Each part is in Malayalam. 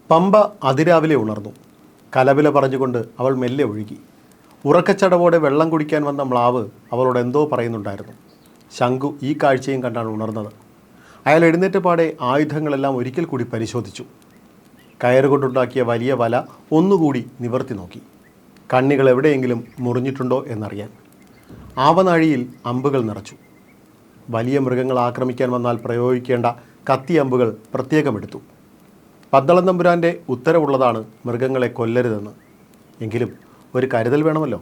പമ്പ അതിരാവിലെ ഉണർന്നു. കലപില പറഞ്ഞുകൊണ്ട് അവൾ മെല്ലെ ഒഴുകി. ഉറക്കച്ചടവോടെ വെള്ളം കുടിക്കാൻ വന്ന മ്ലാവ് അവളോട് എന്തോ പറയുന്നുണ്ടായിരുന്നു. ശംഖു ഈ കാഴ്ചയും കണ്ടാണ് ഉണർന്നത്. അയാൾ എഴുന്നേറ്റപാടെ ആയുധങ്ങളെല്ലാം ഒരിക്കൽ കൂടി പരിശോധിച്ചു. കയറുകൊണ്ടുണ്ടാക്കിയ വലിയ വല ഒന്നുകൂടി നിവർത്തി നോക്കി. കണ്ണികൾ എവിടെയെങ്കിലും മുറിഞ്ഞിട്ടുണ്ടോ എന്നറിയാൻ. ആവനാഴിയിൽ അമ്പുകൾ നിറച്ചു. വലിയ മൃഗങ്ങൾ ആക്രമിക്കാൻ വന്നാൽ പ്രയോഗിക്കേണ്ട കത്തിയമ്പുകൾ പ്രത്യേകമെടുത്തു. പന്തളം തമ്പുരാൻ്റെ ഉത്തരവുള്ളതാണ് മൃഗങ്ങളെ കൊല്ലരുതെന്ന്. എങ്കിലും ഒരു കരുതൽ വേണമല്ലോ.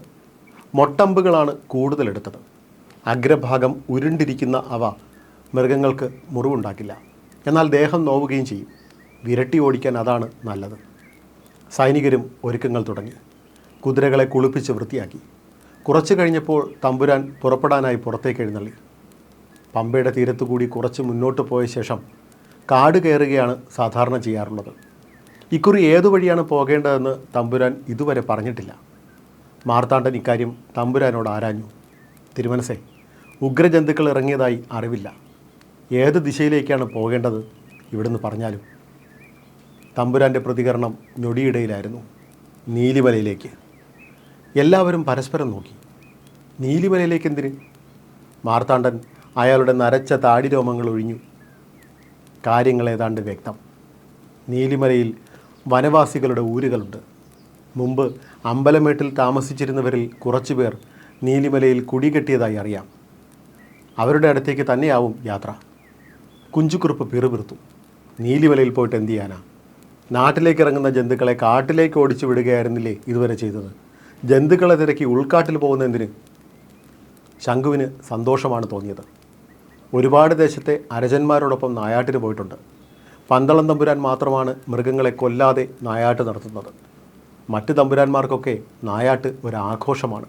മൊട്ടമ്പുകളാണ് കൂടുതലെടുത്തത്. അഗ്രഭാഗം ഉരുണ്ടിരിക്കുന്ന അവ മൃഗങ്ങൾക്ക് മുറിവുണ്ടാക്കില്ല, എന്നാൽ ദേഹം നോവുകയും ചെയ്യും. വിരട്ടി ഓടിക്കാൻ അതാണ് നല്ലത്. സൈനികരും ഒരുക്കങ്ങൾ തുടങ്ങി. കുതിരകളെ കുളിപ്പിച്ച് വൃത്തിയാക്കി. കുറച്ചു കഴിഞ്ഞപ്പോൾ തമ്പുരാൻ പുറപ്പെടാനായി പുറത്തേക്ക് എഴുന്നള്ളി. പമ്പയുടെ തീരത്തുകൂടി കുറച്ച് മുന്നോട്ട് പോയ ശേഷം കാട് കയറുകയാണ് സാധാരണ ചെയ്യാറുള്ളത്. ഇക്കുറി ഏതു വഴിയാണ് പോകേണ്ടതെന്ന് തമ്പുരാൻ ഇതുവരെ പറഞ്ഞിട്ടില്ല. മാർത്താണ്ഡൻ ഇക്കാര്യം തമ്പുരാനോട് ആരാഞ്ഞു. തിരുമനസേ, ഉഗ്രജന്തുക്കൾ ഇറങ്ങിയതായി അറിവില്ല. ഏത് ദിശയിലേക്കാണ് പോകേണ്ടത് ഇവിടുന്ന് പറഞ്ഞാലും. തമ്പുരാൻ്റെ പ്രതികരണം ഞൊടിയിടയിലായിരുന്നു. നീലിമലയിലേക്ക്. എല്ലാവരും പരസ്പരം നോക്കി. നീലിമലയിലേക്ക് എന്തിന്? മാർത്താണ്ഡൻ അയാളുടെ നരച്ച താടിരോമങ്ങൾ ഒഴിഞ്ഞു. കാര്യങ്ങൾ ഏതാണ്ട് വ്യക്തം. നീലിമലയിൽ വനവാസികളുടെ ഊരുകളുണ്ട്. മുമ്പ് അമ്പലമേട്ടിൽ താമസിച്ചിരുന്നവരിൽ കുറച്ചുപേർ നീലിമലയിൽ കുടികെട്ടിയതായി അറിയാം. അവരുടെ അടുത്തേക്ക് തന്നെയാവും യാത്ര. കുഞ്ചുകുറുപ്പ് പിറുപിറുത്തു. നീലിമലയിൽ പോയിട്ട് എന്ത് ചെയ്യാനാ? നാട്ടിലേക്ക് ഇറങ്ങുന്ന ജന്തുക്കളെ കാട്ടിലേക്ക് ഓടിച്ചു വിടുകയായിരുന്നില്ലേ ഇതുവരെ ചെയ്തത്? ജന്തുക്കളെ തിരക്കി ഉൾക്കാട്ടിൽ പോകുന്നതിന്? ശംഖുവിന് സന്തോഷമാണ് തോന്നിയത്. ഒരുപാട് ദേശത്തെ അരജന്മാരോടൊപ്പം നായാട്ടിന് പോയിട്ടുണ്ട്. പന്തളം തമ്പുരാൻ മാത്രമാണ് മൃഗങ്ങളെ കൊല്ലാതെ നായാട്ട് നടത്തുന്നത്. മറ്റ് തമ്പുരാന്മാർക്കൊക്കെ നായാട്ട് ഒരാഘോഷമാണ്.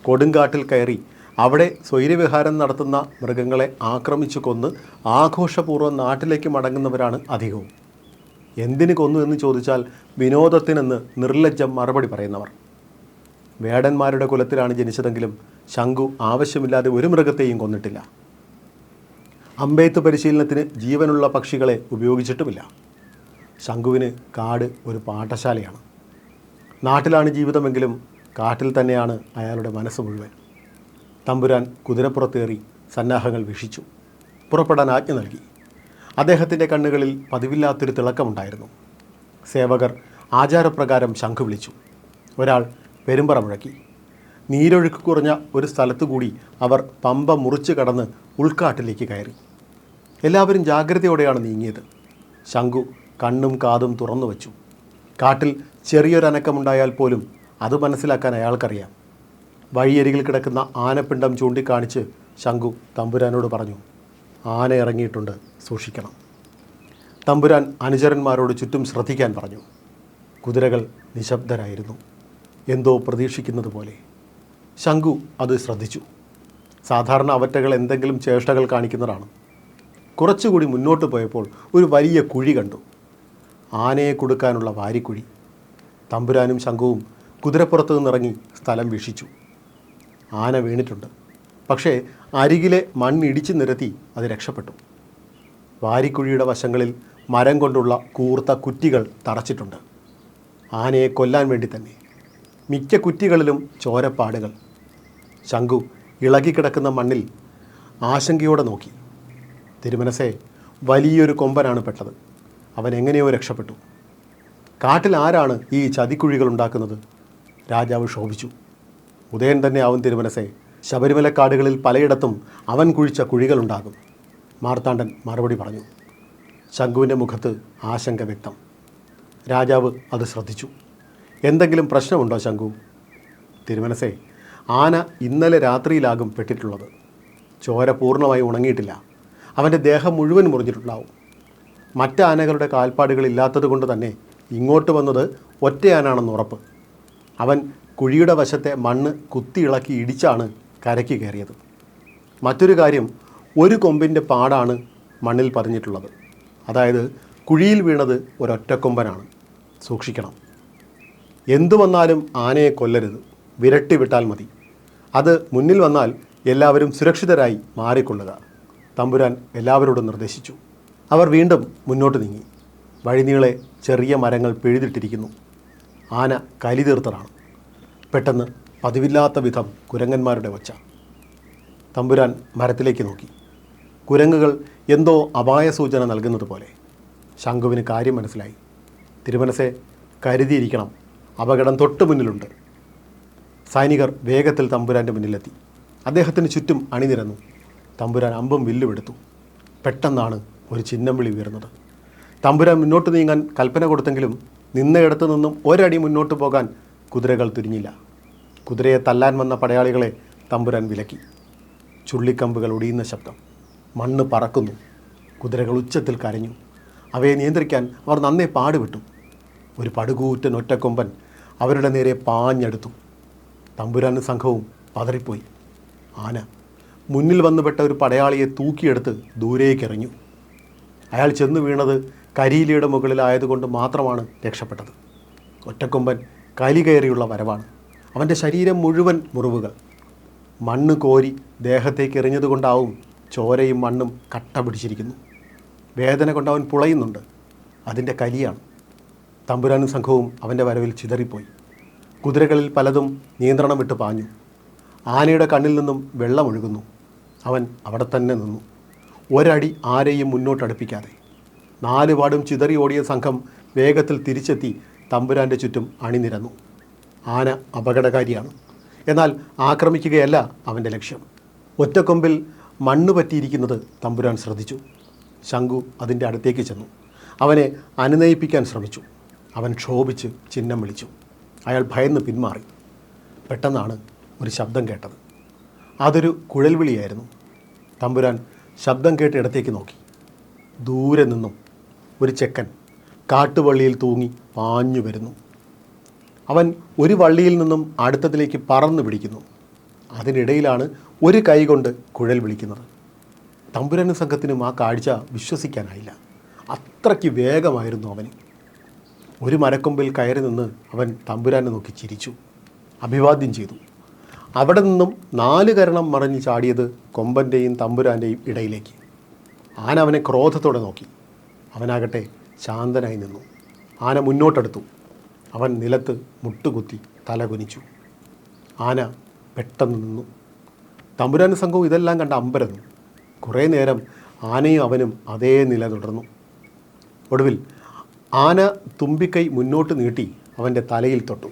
കൊടുങ്കാട്ടിൽ കയറി അവിടെ സ്വൈര്യവിഹാരം നടത്തുന്ന മൃഗങ്ങളെ ആക്രമിച്ചു കൊന്ന് ആഘോഷപൂർവ്വം നാട്ടിലേക്ക് മടങ്ങുന്നവരാണ് അധികവും. എന്തിന് കൊന്നു എന്ന് ചോദിച്ചാൽ വിനോദത്തിനെന്ന് നിർലജ്ജം മറുപടി പറയുന്നവർ. വേടന്മാരുടെ കുലത്തിലാണ് ജനിച്ചതെങ്കിലും ശംഖു ആവശ്യമില്ലാതെ ഒരു മൃഗത്തെയും കൊന്നിട്ടില്ല. അമ്പെയ്ത്ത് പരിശീലനത്തിന് ജീവനുള്ള പക്ഷികളെ ഉപയോഗിച്ചിട്ടുമില്ല. ശംഖുവിന് കാട് ഒരു പാഠശാലയാണ്. നാട്ടിലാണ് ജീവിതമെങ്കിലും കാട്ടിൽ തന്നെയാണ് അയാളുടെ മനസ്സ് മുഴുവൻ. തമ്പുരാൻ കുതിരപ്പുറത്തേറി സന്നാഹങ്ങൾ വീക്ഷിച്ചു. പുറപ്പെടാൻ ആജ്ഞ നൽകി. അദ്ദേഹത്തിൻ്റെ കണ്ണുകളിൽ പതിവില്ലാത്തൊരു തിളക്കമുണ്ടായിരുന്നു. സേവകർ ആചാരപ്രകാരം ശംഖു വിളിച്ചു. ഒരാൾ പെരുമ്പറ മുഴക്കി. നീരൊഴുക്ക് കുറഞ്ഞ ഒരു സ്ഥലത്തുകൂടി അവർ പമ്പ മുറിച്ച് കടന്ന് ഉൾക്കാട്ടിലേക്ക് കയറി. എല്ലാവരും ജാഗ്രതയോടെയാണ് നീങ്ങിയത്. ശംഖു കണ്ണും കാതും തുറന്നു വച്ചു. കാട്ടിൽ ചെറിയൊരനക്കമുണ്ടായാൽ പോലും അത് മനസ്സിലാക്കാൻ അയാൾക്കറിയാം. വഴിയരികിൽ കിടക്കുന്ന ആനപ്പിണ്ടം ചൂണ്ടിക്കാണിച്ച് ശംഖു തമ്പുരാനോട് പറഞ്ഞു, ആന ഇറങ്ങിയിട്ടുണ്ട്, സൂക്ഷിക്കണം. തമ്പുരാൻ അനുചരന്മാരോട് ചുറ്റും ശ്രദ്ധിക്കാൻ പറഞ്ഞു. കുതിരകൾ നിശബ്ദരായിരുന്നു, എന്തോ പ്രതീക്ഷിക്കുന്നത് പോലെ. ശംഖു അത് ശ്രദ്ധിച്ചു. സാധാരണ അവറ്റകൾ എന്തെങ്കിലും ചേഷ്ടകൾ കാണിക്കുന്നതാണ്. കുറച്ചുകൂടി മുന്നോട്ട് പോയപ്പോൾ ഒരു വലിയ കുഴി കണ്ടു. ആനയെ കൊടുക്കാനുള്ള വാരിക്കുഴി. തമ്പുരാനും ശംഖുവും കുതിരപ്പുറത്ത് നിന്നിറങ്ങി സ്ഥലം വീക്ഷിച്ചു. ആന വീണിട്ടുണ്ട്. പക്ഷേ അരികിലെ മണ്ണിടിച്ച് നിരത്തി അത് രക്ഷപ്പെട്ടു. വാരിക്കുഴിയുടെ വശങ്ങളിൽ മരം കൊണ്ടുള്ള കൂർത്ത കുറ്റികൾ തറച്ചിട്ടുണ്ട്. ആനയെ കൊല്ലാൻ വേണ്ടി തന്നെ. മിക്ക കുറ്റികളിലും ചോരപ്പാടുകൾ. ശംഖു ഇളകിക്കിടക്കുന്ന മണ്ണിൽ ആശങ്കയോടെ നോക്കി. തിരുമനസേ, വലിയൊരു കൊമ്പനാണ് പെട്ടത്. അവൻ എങ്ങനെയോ രക്ഷപ്പെട്ടു. കാട്ടിൽ ആരാണ് ഈ ചതിക്കുഴികൾ ഉണ്ടാക്കുന്നത്? രാജാവ് ശോഭിച്ചു. ഉദയൻ തന്നെ ആവും തിരുമനസേ. ശബരിമലക്കാടുകളിൽ പലയിടത്തും അവൻ കുഴിച്ച കുഴികളുണ്ടാകും. മാർത്താണ്ഡൻ മറുപടി പറഞ്ഞു. ശംഖുവിൻ്റെ മുഖത്ത് ആശങ്ക വ്യക്തം. രാജാവ് അത് ശ്രദ്ധിച്ചു. എന്തെങ്കിലും പ്രശ്നമുണ്ടോ ശംഖു? തിരുമനസേ, ആന ഇന്നലെ രാത്രിയിലാകും പെട്ടിട്ടുള്ളത്. ചോര പൂർണ്ണമായി ഉണങ്ങിയിട്ടില്ല. അവൻ്റെ ദേഹം മുഴുവൻ മുറിഞ്ഞിട്ടുണ്ടാവും. മറ്റ് ആനകളുടെ കാൽപ്പാടുകളില്ലാത്തത് കൊണ്ട് തന്നെ ഇങ്ങോട്ട് വന്നത് ഒറ്റയാനാണെന്ന് ഉറപ്പ്. അവൻ കുഴിയുടെ വശത്തെ മണ്ണ് കുത്തിയിളക്കി ഇടിച്ചാണ് കരയ്ക്ക് കയറിയത്. മറ്റൊരു കാര്യം, ഒരു കൊമ്പിൻ്റെ പാടാണ് മണ്ണിൽ പതിഞ്ഞിട്ടുള്ളത്. അതായത് കുഴിയിൽ വീണത് ഒരൊറ്റക്കൊമ്പനാണ്. സൂക്ഷിക്കണം. എന്തു വന്നാലും ആനയെ കൊല്ലരുത്, വിരട്ടി വിട്ടാൽ മതി. അത് മുന്നിൽ വന്നാൽ എല്ലാവരും സുരക്ഷിതരായി മാറിക്കൊള്ളുക. തമ്പുരാൻ എല്ലാവരോടും നിർദ്ദേശിച്ചു. അവർ വീണ്ടും മുന്നോട്ട് നീങ്ങി. വഴിനീളെ ചെറിയ മരങ്ങൾ പിഴുതിട്ടിരിക്കുന്നു. ആന കലി തീർത്തതാണ്. പെട്ടെന്ന് പതിവില്ലാത്ത വിധം കുരങ്ങന്മാരുടെ ഒച്ച. തമ്പുരാൻ മരത്തിലേക്ക് നോക്കി. കുരങ്ങുകൾ എന്തോ അപായ സൂചന നൽകുന്നത് പോലെ. ശംഖുവിന് കാര്യം മനസ്സിലായി. തിരുമനസെ, കരുതിയിരിക്കണം, അപകടം തൊട്ട് മുന്നിലുണ്ട്. സൈനികർ വേഗത്തിൽ തമ്പുരാൻ്റെ മുന്നിലെത്തി. അദ്ദേഹത്തിന് ചുറ്റും അണിനിരന്നു. തമ്പുരാൻ അമ്പും വില്ലും എടുത്തു. പെട്ടെന്നാണ് ഒരു ചിഹ്നം വിളി ഉയർന്നത്. തമ്പുരാൻ മുന്നോട്ട് നീങ്ങാൻ കൽപ്പന കൊടുത്തെങ്കിലും നിന്നയിടത്തു നിന്നും ഒരടി മുന്നോട്ട് പോകാൻ കുതിരകൾ തുനിഞ്ഞില്ല. കുതിരയെ തല്ലാൻ വന്ന പടയാളികളെ തമ്പുരാൻ വിലക്കി. ചുള്ളിക്കമ്പുകൾ ഒടിയുന്ന ശബ്ദം. മണ്ണ് പറക്കുന്നു. കുതിരകൾ ഉച്ചത്തിൽ കരഞ്ഞു. അവയെ നിയന്ത്രിക്കാൻ അവർ നന്നേ പാടുവിട്ടു. ഒരു പടുകൂറ്റൻ ഒറ്റക്കൊമ്പൻ അവരുടെ നേരെ പാഞ്ഞെടുത്തു. തമ്പുരാനും സംഘവും പതറിപ്പോയി. ആന മുന്നിൽ വന്നുപെട്ട ഒരു പടയാളിയെ തൂക്കിയെടുത്ത് ദൂരേക്കെറിഞ്ഞു. അയാൾ ചെന്ന് വീണത് കരിയിലയുടെ മുകളിലായതുകൊണ്ട് മാത്രമാണ് രക്ഷപ്പെട്ടത്. ഒറ്റക്കൊമ്പൻ കലി കയറിയുള്ള വരവാണ്. അവൻ്റെ ശരീരം മുഴുവൻ മുറിവുകൾ. മണ്ണ് കോരി ദേഹത്തേക്ക് എറിഞ്ഞതുകൊണ്ടാവും ചോരയും മണ്ണും കട്ട പിടിച്ചിരിക്കുന്നു. വേദന കൊണ്ട് അവൻ പുളയുന്നുണ്ട്. അതിൻ്റെ കലിയാണ്. തമ്പുരാനും സംഘവും അവൻ്റെ വരവിൽ ചിതറിപ്പോയി. കുതിരകളിൽ പലതും നിയന്ത്രണം വിട്ട് പാഞ്ഞു. ആനയുടെ കണ്ണിൽ നിന്നും വെള്ളമൊഴുകുന്നു. അവൻ അവിടെ തന്നെ നിന്നു, ഒരടി ആരെയും മുന്നോട്ടടുപ്പിക്കാതെ. 4 പാടും ചിതറി ഓടിയ സംഘം വേഗത്തിൽ തിരിച്ചെത്തി തമ്പുരാൻ്റെ ചുറ്റും അണിനിരന്നു. ആന അപകടകാരിയാണ്. എന്നാൽ ആക്രമിക്കുകയല്ല അവൻ്റെ ലക്ഷ്യം. ഒറ്റക്കൊമ്പിൽ മണ്ണ് പറ്റിയിരിക്കുന്നത് തമ്പുരാൻ ശ്രദ്ധിച്ചു. ശംഖു അതിൻ്റെ അടുത്തേക്ക് ചെന്നു. അവനെ അനുനയിപ്പിക്കാൻ ശ്രമിച്ചു. അവൻ ക്ഷോഭിച്ച് ചിഹ്നം വിളിച്ചു. അയാൾ ഭയന്ന് പിന്മാറി. പെട്ടെന്നാണ് ഒരു ശബ്ദം കേട്ടത്. അതൊരു കുഴൽവിളിയായിരുന്നു. തമ്പുരാൻ ശബ്ദം കേട്ട് ഇടത്തേക്ക് നോക്കി. ദൂരെ നിന്നും ഒരു ചെക്കൻ കാട്ടുവള്ളിയിൽ തൂങ്ങി പാഞ്ഞു വരുന്നു. അവൻ ഒരു വള്ളിയിൽ നിന്നും അടുത്തതിലേക്ക് പറന്നു പിടിക്കുന്നു. അതിനിടയിലാണ് ഒരു കൈ കൊണ്ട് കുഴൽ വിളിക്കുന്നത്. തമ്പുരാനും സംഘത്തിനും ആ കാഴ്ച വിശ്വസിക്കാനായില്ല. അത്രയ്ക്ക് വേഗമായിരുന്നു അവന്. ഒരു മരക്കൊമ്പിൽ കയറി നിന്ന് അവൻ തമ്പുരാനെ നോക്കി ചിരിച്ചു, അഭിവാദ്യം ചെയ്തു. അവിടെ നിന്നും 4 കരണം മറിഞ്ഞ് ചാടിയത് കൊമ്പൻ്റെയും തമ്പുരാൻ്റെയും ഇടയിലേക്ക്. ആന അവനെ ക്രോധത്തോടെ നോക്കി. അവനാകട്ടെ ശാന്തനായി നിന്നു. ആന മുന്നോട്ടെടുത്തു. അവൻ നിലത്ത് മുട്ടുകുത്തി തല കുനിച്ചു. ആന പെട്ടെന്ന് നിന്നു. തമ്പുരാനും സംഘവും ഇതെല്ലാം കണ്ട് അമ്പരന്നു. കുറേ നേരം ആനയും അവനും അതേ നില തുടർന്നു. ഒടുവിൽ ആന തുമ്പിക്കൈ മുന്നോട്ട് നീട്ടി അവൻ്റെ തലയിൽ തൊട്ടു.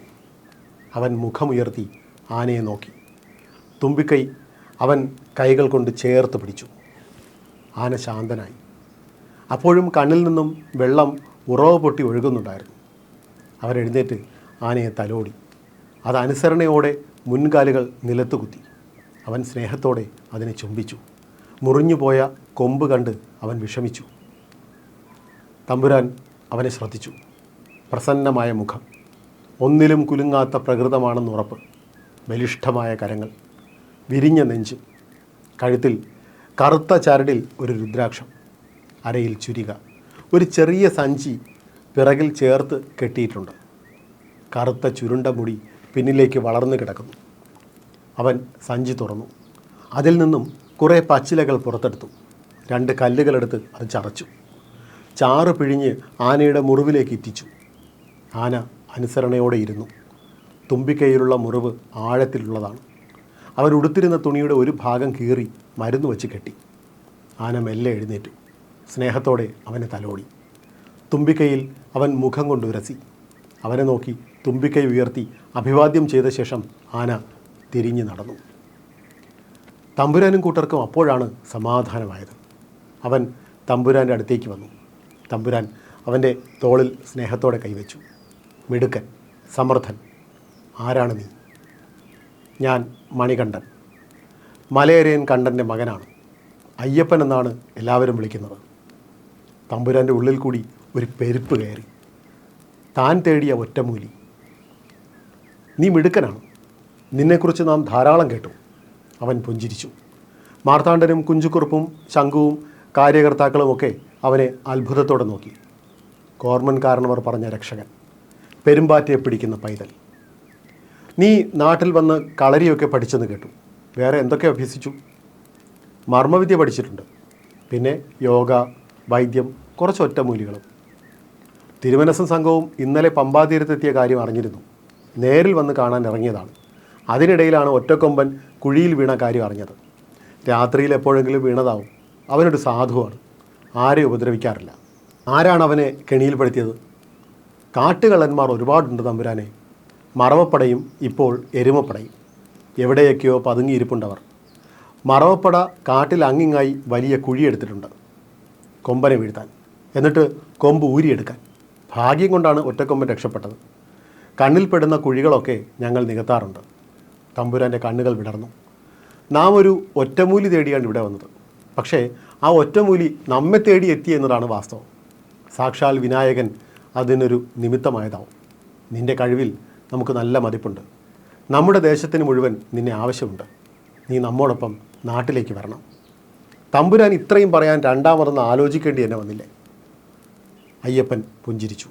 അവൻ മുഖമുയർത്തി ആനയെ നോക്കി. തുമ്പിക്കൈ അവൻ കൈകൾ കൊണ്ട് ചേർത്ത് പിടിച്ചു. ആന ശാന്തനായി. അപ്പോഴും കണ്ണിൽ നിന്നും വെള്ളം ഉറവ് പൊട്ടി ഒഴുകുന്നുണ്ടായിരുന്നു. അവൻ എഴുന്നേറ്റ് ആനയെ തലോടി. അത് അനുസരണയോടെ മുൻകാലുകൾ നിലത്ത് കുത്തി. അവൻ സ്നേഹത്തോടെ അതിനെ ചുംബിച്ചു. മുറിഞ്ഞുപോയ കൊമ്പ് കണ്ട് അവൻ വിഷമിച്ചു. തമ്പുരാൻ അവനെ ശ്രദ്ധിച്ചു. പ്രസന്നമായ മുഖം, ഒന്നിലും കുലുങ്ങാത്ത പ്രകൃതമാണെന്ന് ഉറപ്പ്, ബലിഷ്ഠമായ കരങ്ങൾ, വിരിഞ്ഞ നെഞ്ച്, കഴുത്തിൽ കറുത്ത ചരടിൽ ഒരു രുദ്രാക്ഷം, അരയിൽ ചുരിക, ഒരു ചെറിയ സഞ്ചി പിറകിൽ ചേർത്ത് കെട്ടിയിട്ടുണ്ട്. കറുത്ത ചുരുണ്ട മുടി പിന്നിലേക്ക് വളർന്നു കിടക്കുന്നു. അവൻ സഞ്ചി തുറന്നു. അതിൽ നിന്നും കുറേ പച്ചിലകൾ പുറത്തെടുത്തു. 2 കല്ലുകളെടുത്ത് അത് ചതച്ചു. ചാറ് പിഴിഞ്ഞ് ആനയുടെ മുറിവിലേക്ക് ഇറ്റിച്ചു. ആന അനുസരണയോടെ ഇരുന്നു. തുമ്പിക്കൈയിലുള്ള മുറിവ് ആഴത്തിലുള്ളതാണ്. അവൻ ഉടുത്തിരുന്ന തുണിയുടെ ഒരു ഭാഗം കീറി മരുന്ന് വച്ച് കെട്ടി. ആന മെല്ലെ എഴുന്നേറ്റു. സ്നേഹത്തോടെ അവനെ തലോടി. തുമ്പിക്കൈയിൽ അവൻ മുഖം കൊണ്ട് ഉരസി. അവനെ നോക്കി തുമ്പിക്കൈ ഉയർത്തി അഭിവാദ്യം ചെയ്ത ശേഷം ആന തിരിഞ്ഞു നടന്നു. തമ്പുരാനും കൂട്ടർക്കും അപ്പോഴാണ് സമാധാനമായത്. അവൻ തമ്പുരാൻ്റെ അടുത്തേക്ക് വന്നു. തമ്പുരാൻ അവൻ്റെ തോളിൽ സ്നേഹത്തോടെ കൈവച്ചു. മിടുക്കൻ, സമർത്ഥൻ. ആരാണ് നീ? ഞാൻ മണികണ്ഠൻ, മലയരയൻ കണ്ഠൻ്റെ മകനാണ്. അയ്യപ്പൻ എന്നാണ് എല്ലാവരും വിളിക്കുന്നത്. തമ്പുരാൻ്റെ ഉള്ളിൽ കൂടി ഒരു പെരുപ്പ് കയറി. താൻ തേടിയ ഒറ്റമൂലി. നീ മിടുക്കനാണ്. നിന്നെക്കുറിച്ച് നാം ധാരാളം കേട്ടു. അവൻ പുഞ്ചിരിച്ചു. മാർത്താണ്ഡനും കുഞ്ചുകുറുപ്പും ശംഖുവും കാര്യകർത്താക്കളുമൊക്കെ അവനെ അത്ഭുതത്തോടെ നോക്കി. കോർമൻ കാരണവർ പറഞ്ഞ രക്ഷകൻ, പെരുമ്പാറ്റയെ പിടിക്കുന്ന പൈതൽ. നീ നാട്ടിൽ വന്ന് കളരിയൊക്കെ പഠിച്ചെന്ന് കേട്ടു. വേറെ എന്തൊക്കെ അഭ്യസിച്ചു? മർമ്മവിദ്യ പഠിച്ചിട്ടുണ്ട്. പിന്നെ യോഗ, വൈദ്യം, കുറച്ച് ഒറ്റമൂലികളും. തിരുമനസ്സും സംഘവും ഇന്നലെ പമ്പാതീരത്തെത്തിയ കാര്യം അറിഞ്ഞിരുന്നു. നേരിൽ വന്ന് കാണാൻ ഇറങ്ങിയതാണ്. അതിനിടയിലാണ് ഒറ്റക്കൊമ്പൻ കുഴിയിൽ വീണ കാര്യം അറിഞ്ഞത്. രാത്രിയിൽ എപ്പോഴെങ്കിലും വീണതാവും. അവനൊരു സാധുവാണ്, ആരെയും ഉപദ്രവിക്കാറില്ല. ആരാണ് അവനെ കെണിയിൽപ്പെടുത്തിയത്? കാട്ടുകള്ളന്മാർ ഒരുപാടുണ്ട് തമ്പുരാനെ. മറവപ്പടയും ഇപ്പോൾ എരുമപ്പടയും. എവിടെയൊക്കെയോ പതുങ്ങിയിരിപ്പുണ്ടവർ. മറവപ്പട കാട്ടിൽ അങ്ങിങ്ങായി വലിയ കുഴിയെടുത്തിട്ടുണ്ട് കൊമ്പനെ വീഴ്ത്താൻ, എന്നിട്ട് കൊമ്പ് ഊരിയെടുക്കാൻ. ഭാഗ്യം കൊണ്ടാണ് ഒറ്റക്കൊമ്പൻ രക്ഷപ്പെട്ടത്. കണ്ണിൽപ്പെടുന്ന കുഴികളൊക്കെ ഞങ്ങൾ നികത്താറുണ്ട്. തമ്പുരാൻ്റെ കണ്ണുകൾ വിടർന്നു. നാം ഒരു ഒറ്റമൂലി തേടിയാണ് ഇവിടെ വന്നത്. പക്ഷേ ആ ഒറ്റമൂലി നമ്മെ തേടി എത്തി എന്നതാണ് വാസ്തവം. സാക്ഷാൽ വിനായകൻ അതിനൊരു നിമിത്തമായതാവും. നിൻ്റെ കഴിവിൽ നമുക്ക് നല്ല മതിപ്പുണ്ട്. നമ്മുടെ ദേശത്തിന് മുഴുവൻ നിന്നെ ആവശ്യമുണ്ട്. നീ നമ്മോടൊപ്പം നാട്ടിലേക്ക് വരണം. തമ്പുരാൻ ഇത്രയും പറയാൻ രണ്ടാമതൊന്ന് ആലോചിക്കേണ്ടി തന്നെ വന്നില്ലേ? അയ്യപ്പൻ പുഞ്ചിരിച്ചു.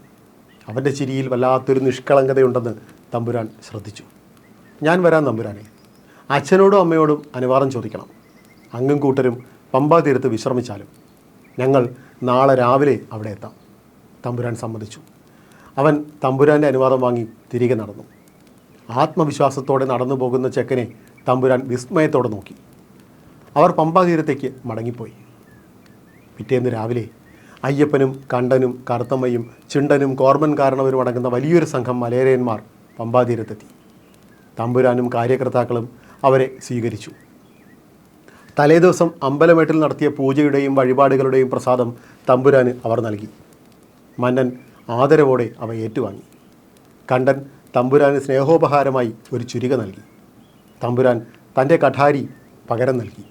അവൻ്റെ ചിരിയിൽ വല്ലാത്തൊരു നിഷ്കളങ്കതയുണ്ടെന്ന് തമ്പുരാൻ ശ്രദ്ധിച്ചു. ഞാൻ വരാൻ തമ്പുരാനെ. അച്ഛനോടും അമ്മയോടും അനുവാദം ചോദിക്കണം. അങ്ങും കൂട്ടരും പമ്പാ തീരത്ത് വിശ്രമിച്ചാലും ഞങ്ങൾ നാളെ രാവിലെ അവിടെ എത്താം. തമ്പുരാൻ സമ്മതിച്ചു. അവൻ തമ്പുരാൻ്റെ അനുവാദം വാങ്ങി തിരികെ നടന്നു. ആത്മവിശ്വാസത്തോടെ നടന്നു പോകുന്ന ചെക്കനെ തമ്പുരാൻ വിസ്മയത്തോടെ നോക്കി. അവർ പമ്പാ തീരത്തേക്ക് മടങ്ങിപ്പോയി. പിറ്റേന്ന് രാവിലെ അയ്യപ്പനും കണ്ടനും കറുത്തമ്മയും ചിണ്ടനും കോർമൻ കാരണവരും അടങ്ങുന്ന വലിയൊരു സംഘം മലയരയന്മാർ പമ്പാ തീരത്തെത്തി. തമ്പുരാനും കാര്യകർത്താക്കളും അവരെ സ്വീകരിച്ചു. തലേദിവസം അമ്പലമേട്ടിൽ നടത്തിയ പൂജയുടെയും വഴിപാടുകളുടെയും പ്രസാദം തമ്പുരാന് അവർ നൽകി. മന്നൻ ആദരവോടെ അവ ഏറ്റുവാങ്ങി. കണ്ടൻ തമ്പുരാന് സ്നേഹോപഹാരമായി ഒരു ചുരിക നൽകി. തമ്പുരാൻ തൻ്റെ കഠാരി പകരം നൽകി.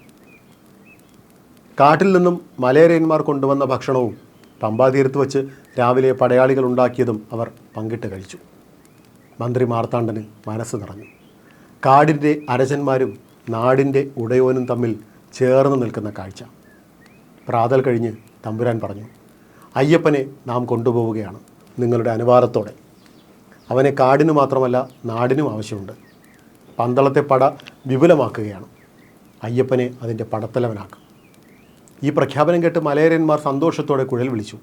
കാട്ടിൽ നിന്നും മലയരയന്മാർ കൊണ്ടുവന്ന ഭക്ഷണവും പമ്പാതീരത്ത് വച്ച് രാവിലെ പടയാളികൾ ഉണ്ടാക്കിയതും അവർ പങ്കിട്ട് കഴിച്ചു. മന്ത്രി മാർത്താണ്ഡന് മനസ്സ് നിറഞ്ഞു. കാടിൻ്റെ അരജന്മാരും നാടിൻ്റെ ഉടയോനും തമ്മിൽ ചേർന്ന് നിൽക്കുന്ന കാഴ്ച. പ്രാതൽ കഴിഞ്ഞ് തമ്പുരാൻ പറഞ്ഞു, അയ്യപ്പനെ നാം കൊണ്ടുപോവുകയാണ് നിങ്ങളുടെ അനുവാദത്തോടെ. അവനെ കാടിനു മാത്രമല്ല നാടിനും ആവശ്യമുണ്ട്. പന്തളത്തെ പട വിപുലമാക്കുകയാണ്. അയ്യപ്പനെ അതിൻ്റെ പടത്തലവനാക്കും. ഈ പ്രഖ്യാപനം കേട്ട് മലയരന്മാർ സന്തോഷത്തോടെ കുഴൽ വിളിച്ചു.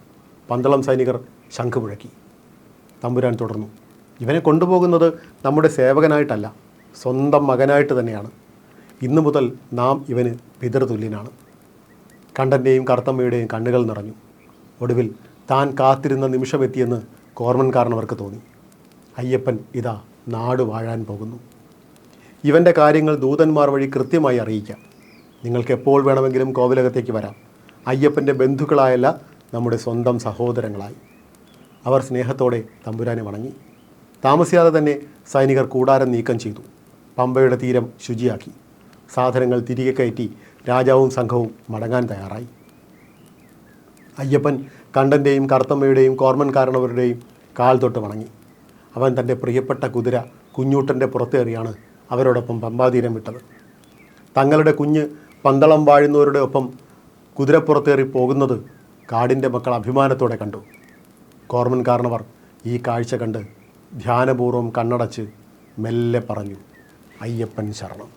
പന്തളം സൈനികർ ശംഖ് മുഴക്കി. തമ്പുരാൻ തുടർന്നു, ഇവനെ കൊണ്ടുപോകുന്നത് നമ്മുടെ സേവകനായിട്ടല്ല, സ്വന്തം മകനായിട്ട് തന്നെയാണ്. ഇന്നു മുതൽ നാം ഇവന് പിതൃതുല്യനാണ്. കണ്ടൻ്റെയും കറുത്തമ്മയുടെയും കണ്ണുകൾ നിറഞ്ഞു. ഒടുവിൽ താൻ കാത്തിരുന്ന നിമിഷമെത്തിയെന്ന് കോർമൻകാരനവർക്ക് തോന്നി. അയ്യപ്പൻ ഇതാ നാട് വാഴാൻ പോകുന്നു. ഇവൻ്റെ കാര്യങ്ങൾ ദൂതന്മാർ വഴി കൃത്യമായി അറിയിക്കാം. നിങ്ങൾക്ക് എപ്പോൾ വേണമെങ്കിലും കോവിലകത്തേക്ക് വരാം. അയ്യപ്പൻ്റെ ബന്ധുക്കളായല്ല, നമ്മുടെ സ്വന്തം സഹോദരങ്ങളായി. അവർ സ്നേഹത്തോടെ തമ്പുരാനെ വണങ്ങി. താമസിയാതെ തന്നെ സൈനികർ കൂടാരം നീക്കം ചെയ്തു. പമ്പയുടെ തീരം ശുചിയാക്കി. സാധനങ്ങൾ തിരികെ കയറ്റി രാജാവും സംഘവും മടങ്ങാൻ തയ്യാറായി. അയ്യപ്പൻ കണ്ടൻ്റെയും കറുത്തമ്മയുടെയും കോർമൻ കാരണവരുടെയും കാൽ തൊട്ട് വണങ്ങി. അവൻ തൻ്റെ പ്രിയപ്പെട്ട കുതിര കുഞ്ഞൂട്ടൻ്റെ പുറത്തേറിയാണ് അവരോടൊപ്പം പമ്പാതീരം വിട്ടത്. തങ്ങളുടെ കുഞ്ഞ് പന്തളം വാഴുന്നവരുടെ ഒപ്പം കുതിരപ്പുറത്തേറി പോകുന്നത് കാടിൻ്റെ മക്കൾ അഭിമാനത്തോടെ കണ്ടു. കോർമൻ കാരണവർ ഈ കാഴ്ച കണ്ട് ധ്യാനപൂർവ്വം കണ്ണടച്ച് മെല്ലെ പറഞ്ഞു, അയ്യപ്പൻ ശരണം.